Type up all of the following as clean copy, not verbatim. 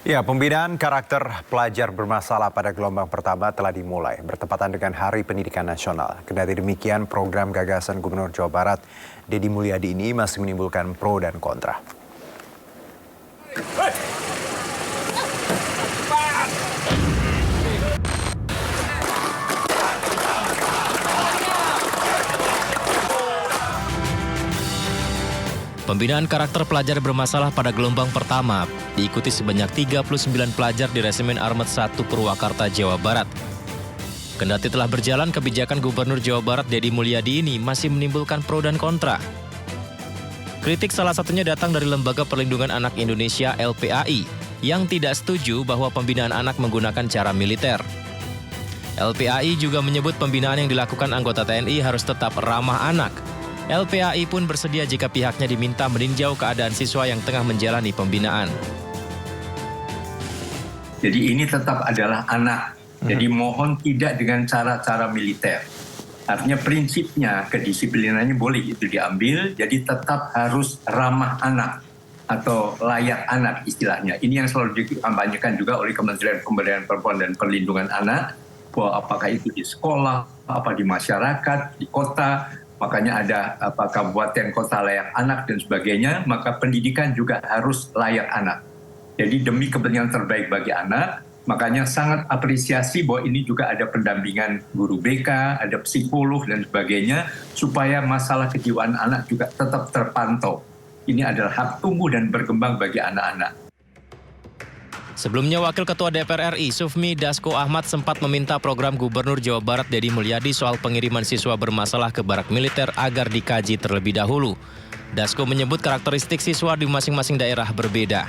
Ya, pembinaan karakter pelajar bermasalah pada gelombang pertama telah dimulai bertepatan dengan Hari Pendidikan Nasional. Kendati demikian, program gagasan Gubernur Jawa Barat, Deddy Mulyadi ini masih menimbulkan pro dan kontra. Pembinaan karakter pelajar bermasalah pada gelombang pertama diikuti sebanyak 39 pelajar di Resimen Armet 1 Purwakarta, Jawa Barat. Kendati telah berjalan, kebijakan Gubernur Jawa Barat Deddy Mulyadi ini masih menimbulkan pro dan kontra. Kritik salah satunya datang dari Lembaga Perlindungan Anak Indonesia (LPAI) yang tidak setuju bahwa pembinaan anak menggunakan cara militer. LPAI juga menyebut pembinaan yang dilakukan anggota TNI harus tetap ramah anak. LPAI pun bersedia jika pihaknya diminta meninjau keadaan siswa yang tengah menjalani pembinaan. Jadi ini tetap adalah anak. Jadi mohon tidak dengan cara-cara militer. Artinya prinsipnya kedisiplinannya boleh itu diambil, jadi tetap harus ramah anak atau layak anak istilahnya. Ini yang selalu dikampanyekan juga oleh Kementerian Pemberdayaan Perempuan dan Perlindungan Anak, bahwa apakah itu di sekolah, apa di masyarakat, di kota, makanya ada kabupaten kota layak anak dan sebagainya, maka pendidikan juga harus layak anak. Jadi demi kepentingan terbaik bagi anak, makanya sangat apresiasi bahwa ini juga ada pendampingan guru BK, ada psikolog dan sebagainya, supaya masalah kejiwaan anak juga tetap terpantau. Ini adalah hak tumbuh dan berkembang bagi anak-anak. Sebelumnya, Wakil Ketua DPR RI Sufmi Dasko Ahmad sempat meminta program Gubernur Jawa Barat Deddy Mulyadi soal pengiriman siswa bermasalah ke barak militer agar dikaji terlebih dahulu. Dasko menyebut karakteristik siswa di masing-masing daerah berbeda.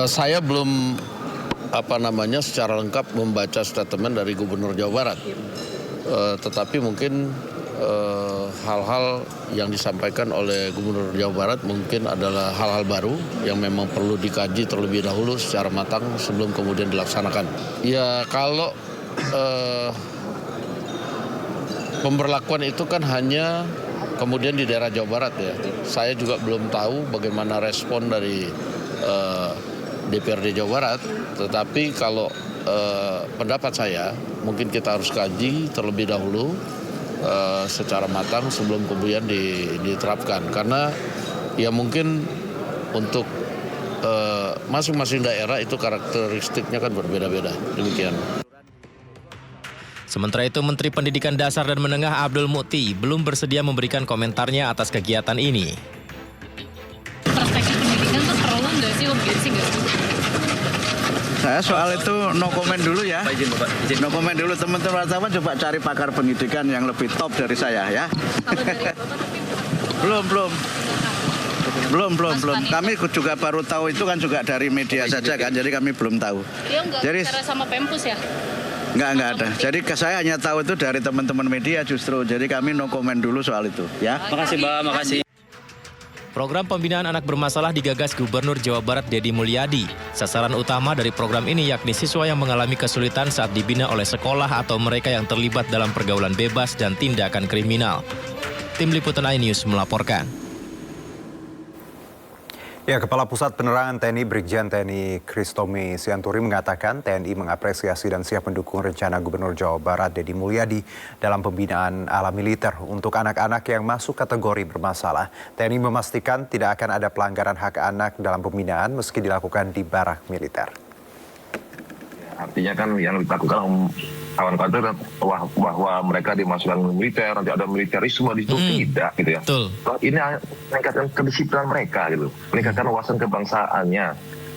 Saya belum secara lengkap membaca statement dari Gubernur Jawa Barat, tetapi mungkin hal-hal yang disampaikan oleh Gubernur Jawa Barat mungkin adalah hal-hal baru yang memang perlu dikaji terlebih dahulu secara matang sebelum kemudian dilaksanakan. Ya kalau pemberlakuan itu kan hanya kemudian di daerah Jawa Barat ya. Saya juga belum tahu bagaimana respon dari DPRD Jawa Barat, tetapi kalau pendapat saya mungkin kita harus kaji terlebih dahulu secara matang sebelum kemudian diterapkan, karena ya mungkin untuk masing-masing daerah itu karakteristiknya kan berbeda-beda, demikian. Sementara itu, Menteri Pendidikan Dasar dan Menengah Abdul Mukti belum bersedia memberikan komentarnya atas kegiatan ini. Perspektif pendidikan tuh perlu nggak sih, urgensi nggak sih? Saya soal itu no comment dulu ya. No comment dulu, teman-teman wartawan coba cari pakar pendidikan yang lebih top dari saya ya. Kalau dari Bapak tapi belum. Kami juga baru tahu itu kan juga dari media saja kan, jadi kami belum tahu. dia nggak Jadi bicara sama Pempus ya? nggak ada. Jadi saya hanya tahu itu dari teman-teman media justru. Jadi kami no comment dulu soal itu ya. Makasih Mbak, makasih. Program pembinaan anak bermasalah digagas Gubernur Jawa Barat Deddy Mulyadi. Sasaran utama dari program ini yakni siswa yang mengalami kesulitan saat dibina oleh sekolah atau mereka yang terlibat dalam pergaulan bebas dan tindakan kriminal. Tim Liputan iNews melaporkan. Ya, Kepala Pusat Penerangan TNI Brigjen TNI Kristomi Sianturi mengatakan TNI mengapresiasi dan siap mendukung rencana Gubernur Jawa Barat Deddy Mulyadi dalam pembinaan ala militer untuk anak-anak yang masuk kategori bermasalah. TNI memastikan tidak akan ada pelanggaran hak anak dalam pembinaan meski dilakukan di barak militer. Artinya kan yang dilakukan kawan-kawan bahwa mereka dimasukkan militer, nanti ada militerisme di situ, tidak gitu ya. Betul. Ini meningkatkan kedisiplinan mereka gitu, meningkatkan wawasan kebangsaannya,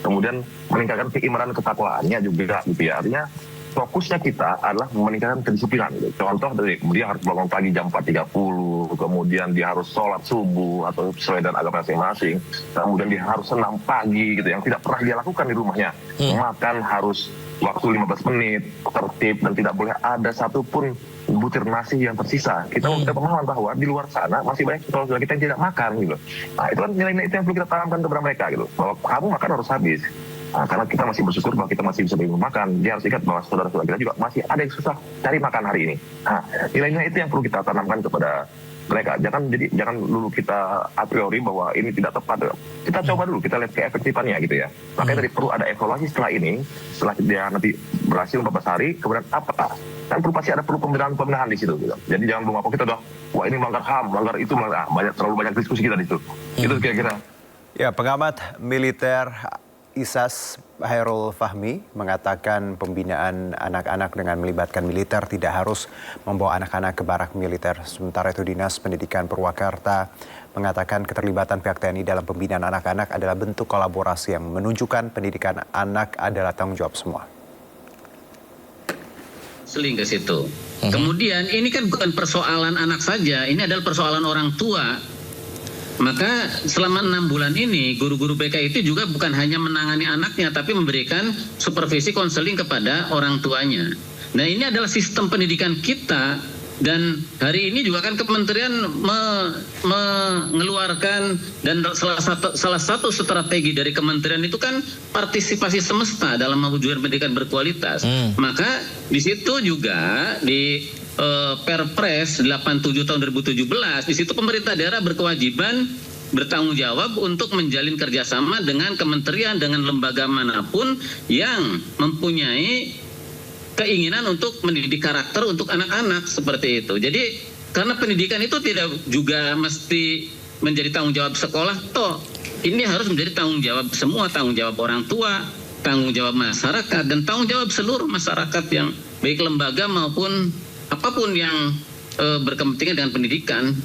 kemudian meningkatkan keimanan ketakwaannya juga gitu ya. Artinya fokusnya kita adalah meningkatkan kedisiplinan gitu. Contoh dari dia harus bangun pagi jam 4.30, kemudian dia harus sholat subuh atau sesuai dengan agama masing-masing, kemudian dia harus senam pagi gitu yang tidak pernah dia lakukan di rumahnya. Makan harus waktu 15 menit, tertib, dan tidak boleh ada satupun butir nasi yang tersisa. Kita pemahaman bahwa di luar sana masih banyak saudara kita yang tidak makan gitu. Nah, itu kan nilai-nilai itu yang perlu kita tanamkan kepada mereka gitu. Bahwa kamu makan harus habis. Nah, karena kita masih bersyukur bahwa kita masih bisa makan, dia harus ingat bahwa saudara-saudara kita juga masih ada yang susah cari makan hari ini. Nah, nilai-nilai itu yang perlu kita tanamkan kepada mereka. Jangan dulu kita a priori bahwa ini tidak tepat. Kita coba dulu, kita lihat keefektifannya gitu ya. Makanya tadi perlu ada evaluasi setelah ini, setelah dia nanti berhasil 14 hari, kemudian apa? Kan perlu pembenahan di situ gitu. Jadi jangan belum apa kita udah, wah ini melanggar HAM, melanggar itu, terlalu banyak diskusi kita di situ. Itu kira-kira. Ya, pengamat militer ISAS Hairul Fahmi mengatakan pembinaan anak-anak dengan melibatkan militer tidak harus membawa anak-anak ke barak militer. Sementara itu Dinas Pendidikan Purwakarta mengatakan keterlibatan pihak TNI dalam pembinaan anak-anak adalah bentuk kolaborasi yang menunjukkan pendidikan anak adalah tanggung jawab semua. Seling ke situ. Kemudian ini kan bukan persoalan anak saja, ini adalah persoalan orang tua. Maka selama 6 bulan ini guru-guru BK itu juga bukan hanya menangani anaknya tapi memberikan supervisi konseling kepada orang tuanya. Nah ini adalah sistem pendidikan kita dan hari ini juga kan kementerian mengeluarkan dan salah satu strategi dari kementerian itu kan partisipasi semesta dalam mewujudkan pendidikan berkualitas. Maka di situ juga di Perpres 87 tahun 2017 di situ pemerintah daerah berkewajiban bertanggung jawab untuk menjalin kerjasama dengan kementerian dengan lembaga manapun yang mempunyai keinginan untuk mendidik karakter untuk anak-anak seperti itu. Jadi karena pendidikan itu tidak juga mesti menjadi tanggung jawab sekolah toh ini harus menjadi tanggung jawab semua, tanggung jawab orang tua, tanggung jawab masyarakat dan tanggung jawab seluruh masyarakat yang baik lembaga maupun apapun yang berkepentingan dengan pendidikan.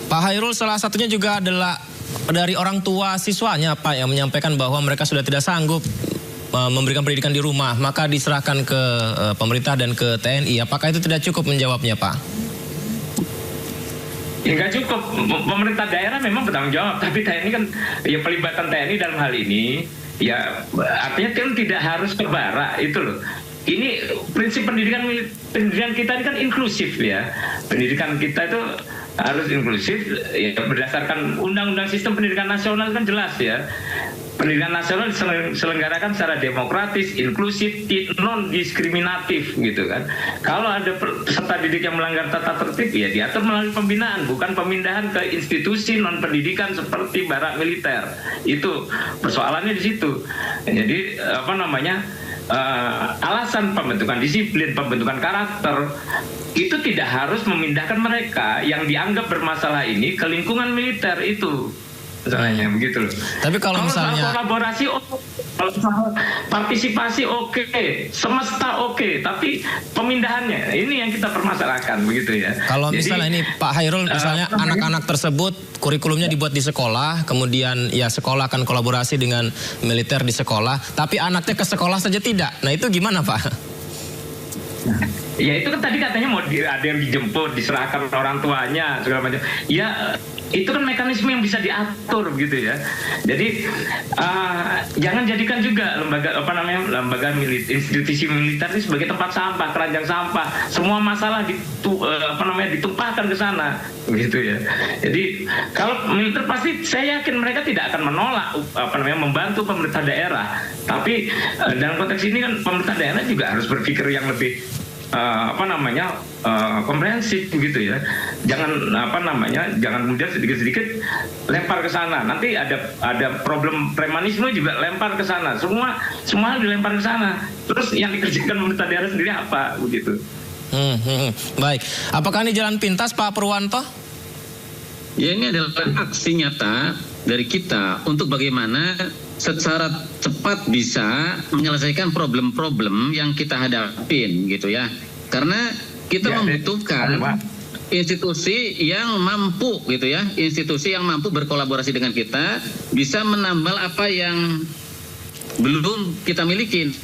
Pak Hairul, salah satunya juga adalah dari orang tua siswanya Pak yang menyampaikan bahwa mereka sudah tidak sanggup memberikan pendidikan di rumah, maka diserahkan ke pemerintah dan ke TNI. Apakah itu tidak cukup menjawabnya Pak? Ya nggak cukup, pemerintah daerah memang bertanggung jawab, tapi TNI kan, ya pelibatan TNI dalam hal ini, ya artinya kan tidak harus ke barak, itu loh. Ini prinsip pendidikan kita ini kan inklusif ya. Pendidikan kita itu harus inklusif ya, berdasarkan undang-undang sistem pendidikan nasional kan jelas ya. Pendidikan nasional diselenggarakan secara demokratis, inklusif, non diskriminatif gitu kan. Kalau ada peserta didik yang melanggar tata tertib ya diatur melalui pembinaan, bukan pemindahan ke institusi non pendidikan seperti barak militer. Itu persoalannya di situ. Jadi alasan pembentukan disiplin, pembentukan karakter itu tidak harus memindahkan mereka yang dianggap bermasalah ini ke lingkungan militer itu. Misalnya begitu loh. Tapi kalau misalnya kolaborasi kalau partisipasi oke, semesta oke, tapi pemindahannya ini yang kita permasalahkan begitu ya. Kalau misalnya ini Pak Hairul, misalnya anak-anak tersebut kurikulumnya dibuat di sekolah, kemudian ya sekolah akan kolaborasi dengan militer di sekolah, tapi anaknya ke sekolah saja tidak. Nah itu gimana Pak? Ya itu kan tadi katanya mau ada yang dijemput, diserahkan orang tuanya segala macam. Ya itu kan mekanisme yang bisa diatur gitu ya. Jadi jangan jadikan juga lembaga institusi militer ini sebagai tempat sampah, keranjang sampah. Semua masalah ditumpahkan ke sana gitu ya. Jadi kalau militer pasti saya yakin mereka tidak akan menolak membantu pemerintah daerah. Tapi dalam konteks ini kan pemerintah daerah juga harus berpikir yang lebih komprehensif gitu ya. Jangan kemudian sedikit-sedikit lempar ke sana. Nanti ada problem premanisme juga lempar ke sana. Semua hal dilempar ke sana. Terus yang dikerjakan pemerintah daerah sendiri apa begitu. Baik. Apakah ini jalan pintas Pak Purwanto? Ya ini adalah aksi nyata dari kita untuk bagaimana secara cepat bisa menyelesaikan problem-problem yang kita hadapin gitu ya. Karena kita membutuhkan institusi yang mampu gitu ya, institusi yang mampu berkolaborasi dengan kita, bisa menambal apa yang belum kita miliki.